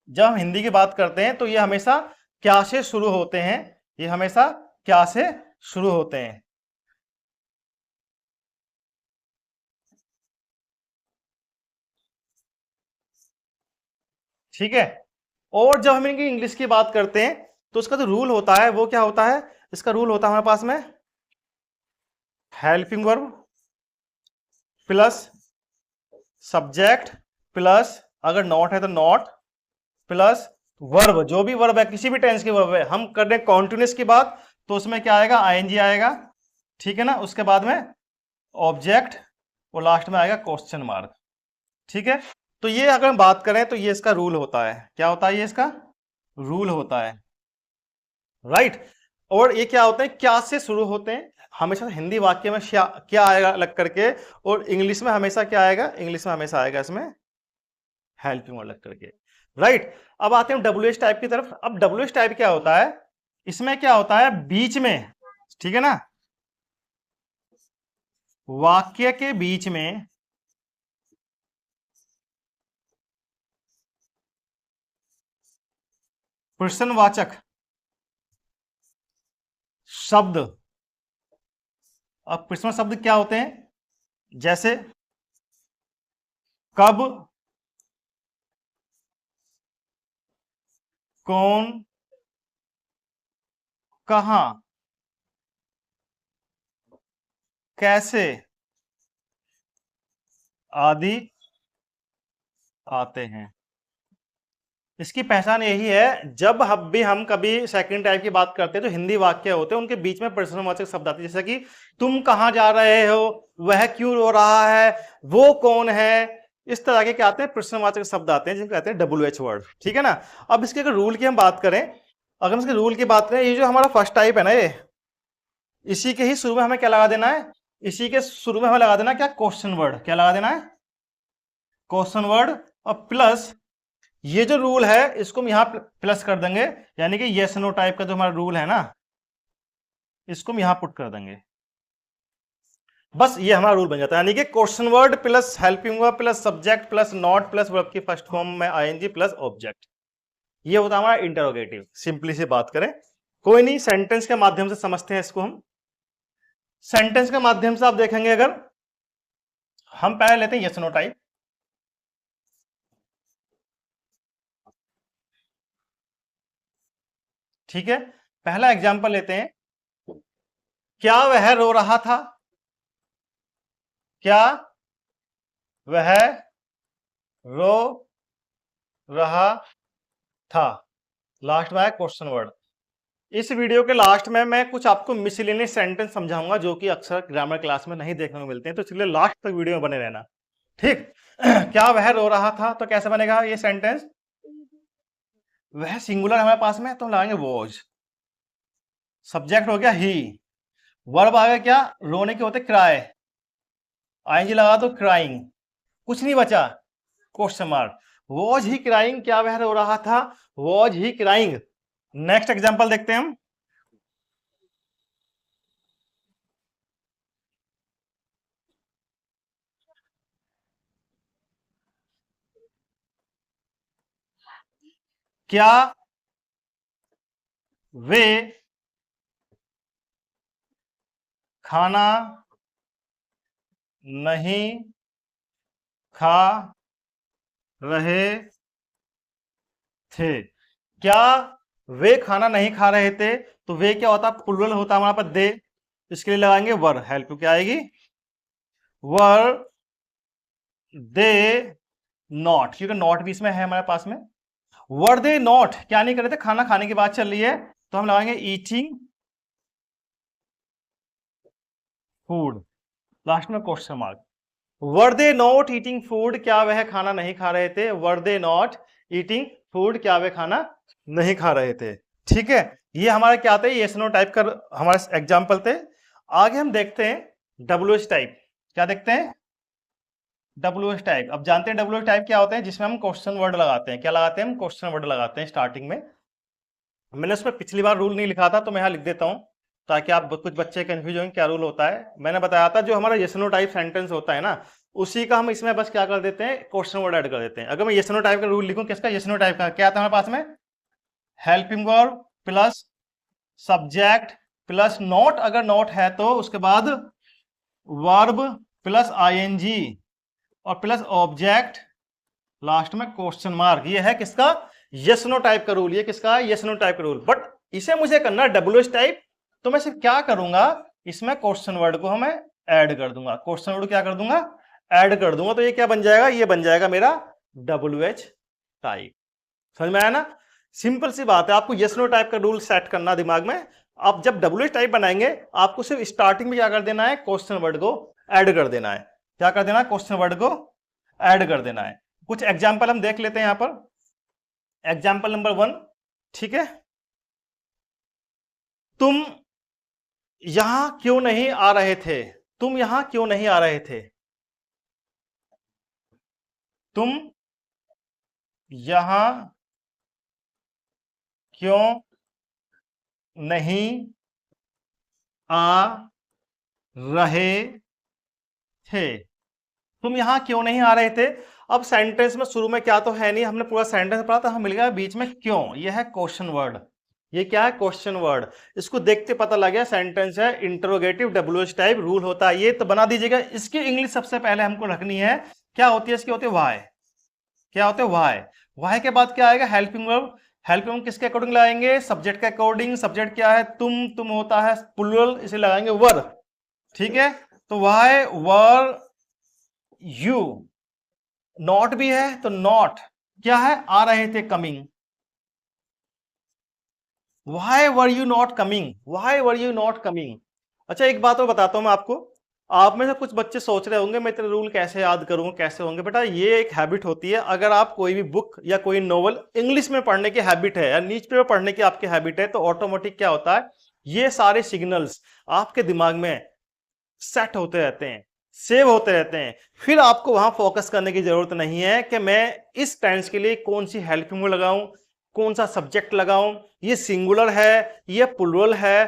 जब हम हिंदी की बात करते हैं तो ये हमेशा क्या से शुरू होते हैं, ये हमेशा क्या से शुरू होते हैं, ठीक है। और जब हम इनकी इंग्लिश की बात करते हैं तो उसका जो रूल होता है वो क्या होता है, इसका रूल होता है हमारे पास में helping verb plus subject plus, अगर नॉट है तो नॉट, प्लस वर्ब, जो भी वर्ब है किसी भी टेंस की वर्ब है। हम कर रहे हैं कॉन्टिन्यूस की बात, तो उसमें क्या आएगा, आईएनजी आएगा, ठीक है ना। उसके बाद में ऑब्जेक्ट और लास्ट में आएगा क्वेश्चन मार्क, ठीक है। तो ये अगर हम बात करें तो ये इसका रूल होता है। क्या होता है, ये इसका रूल होता है, राइट। और ये क्या होते हैं, क्या से शुरू होते हैं हमेशा। हिंदी वाक्य में क्या आएगा अलग करके, और इंग्लिश में हमेशा क्या आएगा, इंग्लिश में हमेशा आएगा इसमें हेल्पिंग अलग करके, राइट। अब आते हैं डब्ल्यू एस टाइप की तरफ। अब डब्ल्यू एस टाइप क्या होता है, इसमें क्या होता है, बीच में, ठीक है ना, वाक्य के बीच में प्रश्नवाचक शब्द। अब प्रश्न शब्द क्या होते हैं, जैसे कब, कौन, कहां, कैसे आदि आते हैं। इसकी पहचान यही है, जब हम कभी सेकंड टाइप की बात करते हैं तो हिंदी वाक्य होते हैं, उनके बीच में प्रश्नवाचक शब्द आते हैं, जैसे कि तुम कहां जा रहे हो, वह क्यों रो रहा है, वो कौन है। इस तरह के क्या आते हैं, प्रश्नवाचक शब्द आते हैं जिनको कहते हैं WH वर्ड। ठीक है ना। अब इसके अगर रूल की हम बात करें, अगर हम इसके रूल की बात करें, ये जो हमारा फर्स्ट टाइप है ना, ये इसी के ही शुरू में हमें क्या लगा देना है, इसी के शुरू में हमें लगा देना क्या, क्वेश्चन वर्ड। क्या लगा देना है, क्वेश्चन वर्ड। और प्लस ये जो रूल है इसको हम यहां प्लस कर देंगे, यानी कि यस नो टाइप का जो हमारा रूल है ना, इसको हम यहां पुट कर देंगे। बस ये हमारा रूल बन जाता है, यानी कि question word plus helping verb plus subject plus not plus verb की फर्स्ट फॉर्म में आईएनजी प्लस ऑब्जेक्ट। ये होता है हमारा इंटरोगेटिव। सिंपली से बात करें, कोई नहीं, सेंटेंस के माध्यम से समझते हैं इसको हम। सेंटेंस के माध्यम से आप देखेंगे, अगर हम पहले लेते हैं यस नो टाइप। ठीक है, पहला एग्जांपल लेते हैं, क्या वह रो रहा था, क्या वह रो रहा था, लास्ट में है क्वेश्चन वर्ड। इस वीडियो के लास्ट में मैं कुछ आपको मिसलेनियस सेंटेंस समझाऊंगा जो कि अक्सर ग्रामर क्लास में नहीं देखने को मिलते हैं, तो चलिए लास्ट तक वीडियो में बने रहना। ठीक क्या वह रो रहा था, तो कैसे बनेगा ये सेंटेंस, वह सिंगुलर हमारे पास में, तो हम लगाएंगे वॉज। सब्जेक्ट हो गया ही, वर्ब आ गया क्या, रोने के होते क्राई, आईएनजी लगा दो क्राइंग, कुछ नहीं बचा, question mark. Was he crying, क्या वह रो रहा था, was he crying. Next example देखते हैं हम, क्या वे खाना नहीं खा रहे थे। क्या वे खाना नहीं खा रहे थे, तो वे क्या होता, प्लुरल होता हमारे पास दे, इसके लिए लगाएंगे वर। हेल्प क्या आएगी, वर दे नॉट, क्योंकि नॉट भी इसमें है हमारे पास में। वर दे नॉट क्या नहीं कर रहे थे, खाना खाने की बात चल रही है, तो हम लगाएंगे ईटिंग फूड, लास्ट में question mark. Were they not eating food, क्या वह खाना नहीं खा रहे थे, वर दे नॉट ईटिंग फूड, क्या वह खाना नहीं खा रहे थे। ठीक है, ये हमारा क्या आता है, यस नो टाइप का हमारे एग्जाम्पल थे। आगे हम देखते हैं WH टाइप। क्या देखते हैं, WH टाइप। अब जानते हैं WH टाइप क्या होते हैं, जिसमें हम क्वेश्चन वर्ड लगाते हैं। क्या लगाते हैं हम, क्वेश्चन वर्ड लगाते हैं स्टार्टिंग में। मैंने उसमें पिछली बार रूल नहीं लिखा था, तो मैं यहाँ लिख देता हूं ताकि आप कुछ बच्चे कंफ्यूज होंगे क्या रूल होता है। मैंने बताया था जो हमारा यस नो टाइप सेंटेंस होता है ना, उसी का हम इसमें बस क्या कर देते हैं, क्वेश्चन वर्ड ऐड कर देते हैं। अगर मैं यस नो टाइप का रूल लिखूं, किसका, यस नो टाइप का क्या आता है हमारे पास में, helping verb plus subject plus not, अगर नॉट है तो उसके बाद वर्ब प्लस आईएनजी और प्लस ऑब्जेक्ट, लास्ट में क्वेश्चन मार्क। ये है किसका, यस नो टाइप का रूल। ये किसका है, यस नो टाइप का रूल। बट इसे मुझे करना है WH टाइप, तो मैं सिर्फ क्या करूंगा, इसमें क्वेश्चन वर्ड को हमें ऐड कर दूंगा, क्वेश्चन वर्ड क्या कर दूंगा, ऐड कर दूंगा। तो ये क्या बन जाएगा, ये बन जाएगा मेरा WH टाइप। समझ में आया ना, सिंपल सी बात है। आपको यस नो टाइप का रूल सेट करना दिमाग में। आप जब WH टाइप बनाएंगे, आपको सिर्फ स्टार्टिंग में क्या कर देना है, क्वेश्चन वर्ड को ऐड कर देना है। क्या कर देना है, क्वेश्चन वर्ड को ऐड कर देना है। कुछ एग्जाम्पल हम देख लेते हैं यहां पर। एग्जाम्पल नंबर 1, ठीक है, तुम यहां क्यों नहीं आ रहे थे, तुम यहां क्यों नहीं आ रहे थे, तुम यहां क्यों नहीं आ रहे थे, तुम यहां क्यों नहीं आ रहे थे। अब सेंटेंस में शुरू में क्या तो है नहीं, हमने पूरा सेंटेंस पढ़ा था, हम मिल गया बीच में क्यों, यह है क्वेश्चन वर्ड। ये क्या है, क्वेश्चन वर्ड। इसको देखते पता लग गया सेंटेंस है इंटरोगेटिव WH टाइप, रूल होता है ये, तो बना दीजिएगा। इसकी इंग्लिश सबसे पहले हमको रखनी है, क्या होती है इसकी, होती है वाई। क्या होते हैं, वाई। वाई के बाद क्या आएगा, हेल्पिंग वर्ब। हेल्प हम किसके अकॉर्डिंग लगाएंगे? सब्जेक्ट के अकॉर्डिंग। सब्जेक्ट क्या है? तुम होता है प्लूरल, इसे लगाएंगे वर। ठीक है, तो वाई वर यू, नॉट भी है तो नॉट क्या है? आ रहे थे, coming. Why were you not coming, why were you not coming. अच्छा एक बात और बताता हूं मैं आपको, आप में से कुछ बच्चे सोच रहे होंगे मैं इतने रूल कैसे याद करूंगा, कैसे होंगे। बेटा ये एक हैबिट होती है, अगर आप कोई भी बुक या कोई नोवेल इंग्लिश में पढ़ने की हैबिट है या न्यूज पेपर पढ़ने की आपकी हैबिट है, तो ऑटोमेटिक क्या होता है, ये सारे सिग्नल्स आपके दिमाग में सेट होते रहते हैं, सेव होते रहते हैं। फिर आपको वहां फोकस करने की जरूरत नहीं है कि मैं इस टेंस के लिए कौन सी हेल्पिंग वर्ड लगाऊं, कौन सा सब्जेक्ट लगाऊं, ये सिंगुलर है, ये प्लुरल है।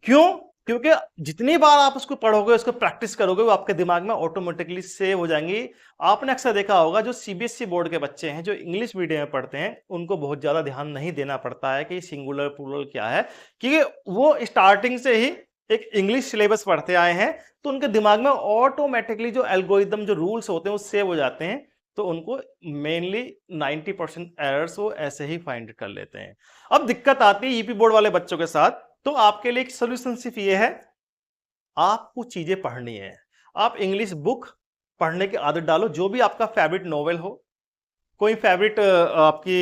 क्यों? क्योंकि जितनी बार आप उसको पढ़ोगे, उसको प्रैक्टिस करोगे, वो आपके दिमाग में ऑटोमेटिकली सेव हो जाएंगी। आपने अक्सर देखा होगा जो सीबीएसई बोर्ड के बच्चे हैं, जो इंग्लिश मीडियम में पढ़ते हैं, उनको बहुत ज्यादा ध्यान नहीं देना पड़ता है कि सिंगुलर प्लुरल क्या है, क्योंकि वो स्टार्टिंग से ही एक इंग्लिश सिलेबस पढ़ते आए हैं, तो उनके दिमाग में ऑटोमेटिकली जो एल्गोरिदम, जो रूल्स होते हैं वो सेव हो जाते हैं। तो उनको मेनली 90% एरर्स वो ऐसे ही फाइंड कर लेते हैं। अब दिक्कत आती है यूपी बोर्ड वाले बच्चों के साथ, तो आपके लिए एक सोल्यूशन सिर्फ ये है, आपको चीजें पढ़नी है। आप इंग्लिश बुक पढ़ने की आदत डालो, जो भी आपका फेवरेट नॉवेल हो, कोई फेवरेट आपकी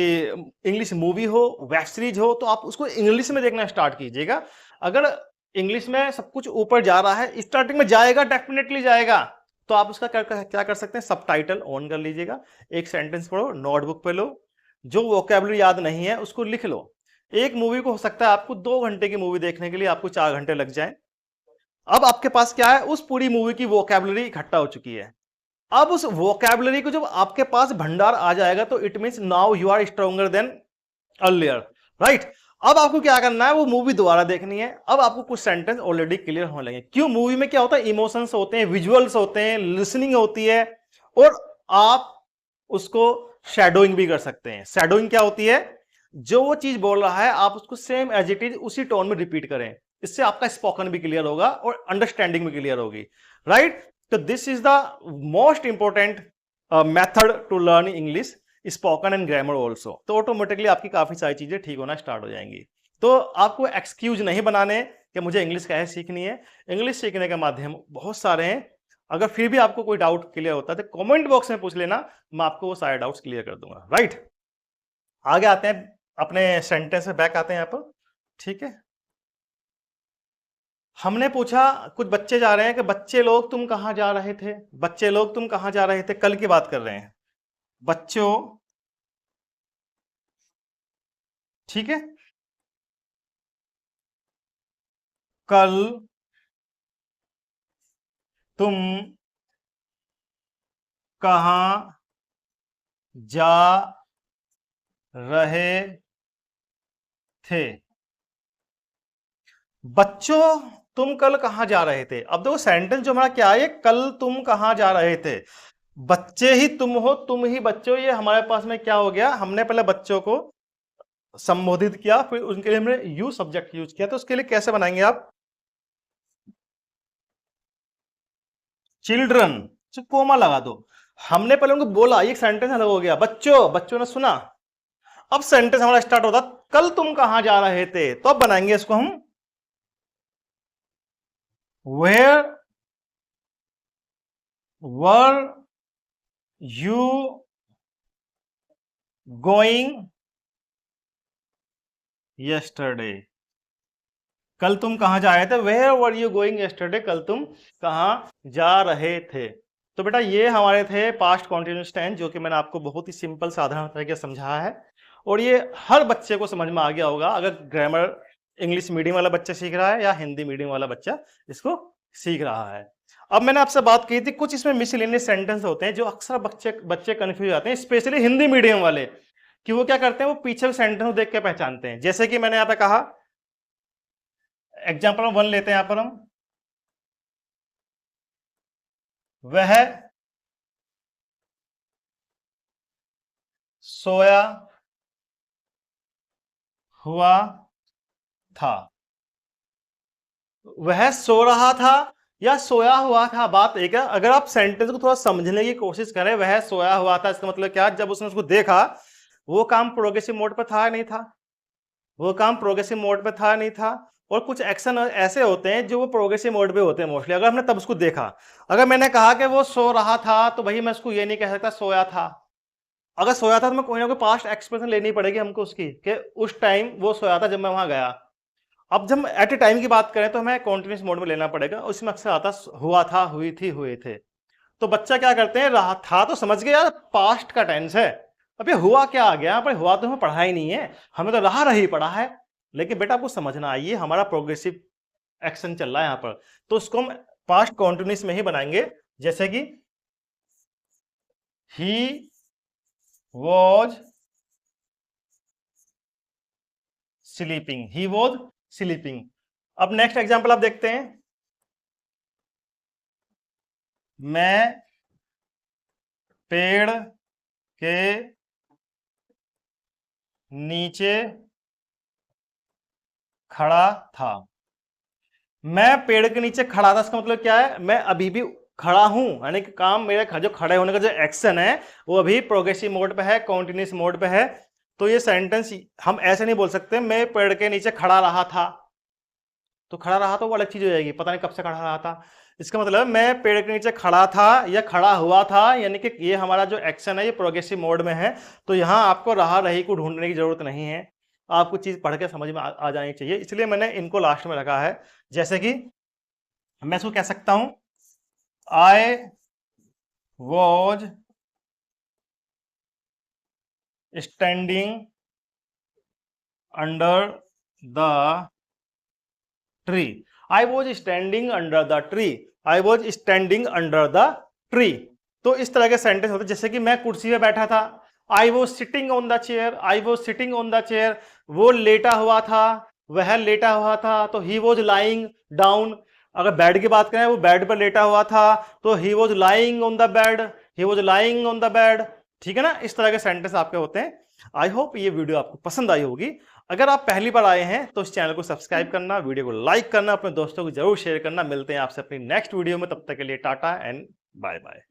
इंग्लिश मूवी हो, वेब सीरीज हो, तो आप उसको इंग्लिश में देखना स्टार्ट कीजिएगा। अगर इंग्लिश में सब कुछ ऊपर जा रहा है, स्टार्टिंग में जाएगा, डेफिनेटली जाएगा, तो आप उसका क्या कर सकते हैं, सबटाइटल ऑन कर लीजिएगा, एक सेंटेंस पढ़ो, नोटबुक पे लो, जो वोकैबुलरी याद नहीं है उसको लिख लो। एक मूवी को हो सकता है आपको 2 घंटे की मूवी देखने के लिए आपको 4 घंटे लग जाए। अब आपके पास क्या है, उस पूरी मूवी की वोकैबुलरी इकट्ठा हो चुकी है। अब उस वोकैबुलरी को जब आपके पास भंडार आ जाएगा, तो it means now you are stronger than earlier, right. अब आपको क्या करना है, वो मूवी दोबारा देखनी है। अब आपको कुछ सेंटेंस ऑलरेडी क्लियर होने लगे। क्यों? मूवी में क्या होता है, इमोशंस होते हैं, विजुअल्स होते हैं, लिसनिंग होती है, और आप उसको शैडोइंग भी कर सकते हैं। शैडोइंग क्या होती है, जो वो चीज बोल रहा है आप उसको सेम एज इट इज उसी टोन में रिपीट करें। इससे आपका स्पोकन भी क्लियर होगा और अंडरस्टैंडिंग भी क्लियर होगी, राइट। तो this is the most important method to learn English, spoken and grammar also. तो ऑटोमेटिकली आपकी काफी सारी चीजें ठीक होना स्टार्ट हो जाएंगी। तो आपको एक्सक्यूज नहीं बनाने कि मुझे इंग्लिश कैसे सीखनी है। इंग्लिश सीखने के माध्यम बहुत सारे हैं। अगर फिर भी आपको कोई डाउट क्लियर होता है तो कमेंट बॉक्स में पूछ लेना, मैं आपको वो सारे डाउट्स क्लियर कर दूंगा, राइट। आगे आते हैं, अपने सेंटेंस में बैक आते हैं यहाँ पर, ठीक है। हमने पूछा, कुछ बच्चे जा रहे हैं कि बच्चे लोग तुम कहां जा रहे थे, बच्चे लोग तुम कहां जा रहे थे, कल की बात कर रहे हैं, बच्चों, ठीक है, कल तुम कहां जा रहे थे। बच्चों तुम कल कहां जा रहे थे। अब देखो सेंटेंस जो हमारा क्या है, कल तुम कहां जा रहे थे, बच्चे ही तुम हो, तुम ही बच्चे हो, ये हमारे पास में क्या हो गया, हमने पहले बच्चों को संबोधित किया, फिर उनके लिए हमने यू सब्जेक्ट यूज किया। तो उसके लिए कैसे बनाएंगे आप, चिल्ड्रन, कोमा लगा दो। हमने पहले उनको बोला, एक सेंटेंस अलग हो गया, बच्चों, बच्चों ने सुना। अब सेंटेंस हमारा स्टार्ट होता, कल तुम कहां जा रहे थे, तो अब बनाएंगे इसको हम, where were you going yesterday. कल तुम कहां जा रहे थे, where were you going yesterday, कल तुम कहां जा रहे थे। तो बेटा ये हमारे थे पास्ट कॉन्टिन्यूअस टेंस, जो कि मैंने आपको बहुत ही सिंपल साधारण तरीके से समझाया है, और ये हर बच्चे को समझ में आ गया होगा, अगर ग्रामर इंग्लिश मीडियम वाला बच्चा सीख रहा है या हिंदी मीडियम वाला बच्चा इसको सीख रहा है। अब मैंने आपसे बात की थी, कुछ इसमें मिसलेनियस सेंटेंस होते हैं जो अक्सर बच्चे बच्चे कंफ्यूज आते हैं, स्पेशली हिंदी मीडियम वाले, कि वो क्या करते हैं, वो पीछे सेंटेंस देख के पहचानते हैं। जैसे कि मैंने यहाँ पे कहा, एग्जाम्पल 1 लेते हैं यहां पर हम, वह सोया हुआ था। वह सो रहा था या सोया हुआ था, बात एक है। अगर आप सेंटेंस को थोड़ा समझने की कोशिश करें, वह सोया हुआ था, इसका मतलब क्या, जब उसने उसको देखा, वो काम प्रोग्रेसिव मोड पर था या नहीं था, वो काम प्रोग्रेसिव मोड पे था नहीं था, और कुछ एक्शन ऐसे होते हैं जो वो प्रोग्रेसिव मोड पे होते हैं मोस्टली, अगर हमने तब उसको देखा। अगर मैंने कहा कि वो सो रहा था, तो भाई मैं उसको ये नहीं कह सकता सोया था। अगर सोया था तो मैं कोई ना कोई पास्ट एक्सप्रेशन लेनी पड़ेगी हमको उसकी, कि उस टाइम वो सोया था जब मैं वहां गया। अब जब एट ए टाइम की बात करें तो हमें कॉन्टिन्यूस मोड में लेना पड़ेगा, उसमें अक्सर आता हुआ था, हुई थी, हुए थे। तो बच्चा क्या करते हैं, रहा था तो समझ गया यार पास्ट का टेंस है, अब ये हुआ क्या आ गया, पर हुआ तो हमें पढ़ा ही नहीं है, हमें तो रहा रही पढ़ा है। लेकिन बेटा आपको समझना आइए, हमारा प्रोग्रेसिव एक्शन चल रहा है यहां पर, तो उसको हम पास्ट कॉन्टिन्यूस में ही बनाएंगे। जैसे कि he was sleeping, he was sleeping. अब नेक्स्ट एग्जाम्पल आप देखते हैं, मैं पेड़ के नीचे खड़ा था। मैं पेड़ के नीचे खड़ा था, इसका मतलब क्या है, मैं अभी भी खड़ा हूं, यानी कि काम मेरे जो खड़े होने का जो एक्शन है वो अभी प्रोग्रेसिव मोड पे है, कॉन्टिन्यूस मोड पे है। तो ये सेंटेंस हम ऐसे नहीं बोल सकते मैं पेड़ के नीचे खड़ा रहा था, तो खड़ा रहा तो वो अलग चीज हो जाएगी, पता नहीं कब से खड़ा रहा था। इसका मतलब मैं पेड़ के नीचे खड़ा था या खड़ा हुआ था, यानी कि ये हमारा जो एक्शन है ये प्रोग्रेसिव मोड में है। तो यहां आपको रहा रही को ढूंढने की जरूरत नहीं है, आपको चीज पढ़ के समझ में आ जानी चाहिए, इसलिए मैंने इनको लास्ट में रखा है। जैसे कि मैं इसको कह सकता हूं, I was standing under the tree, I was standing under the tree, I was standing under the tree. तो इस तरह के सेंटेंस होते हैं, जैसे कि मैं कुर्सी पे बैठा था, I was sitting on the chair, I was sitting on the chair, वो लेटा हुआ था, वह लेटा हुआ था, तो ही वॉज लाइंग डाउन। अगर बेड की बात करें, वो बेड पर लेटा हुआ था, तो he was lying on the bed, he was lying on the bed. ठीक है ना, इस तरह के सेंटेंस आपके होते हैं। आई होप ये वीडियो आपको पसंद आई होगी। अगर आप पहली बार आए हैं तो इस चैनल को सब्सक्राइब करना, वीडियो को लाइक करना, अपने दोस्तों को जरूर शेयर करना। मिलते हैं आपसे अपनी नेक्स्ट वीडियो में, तब तक के लिए टाटा एंड बाय बाय।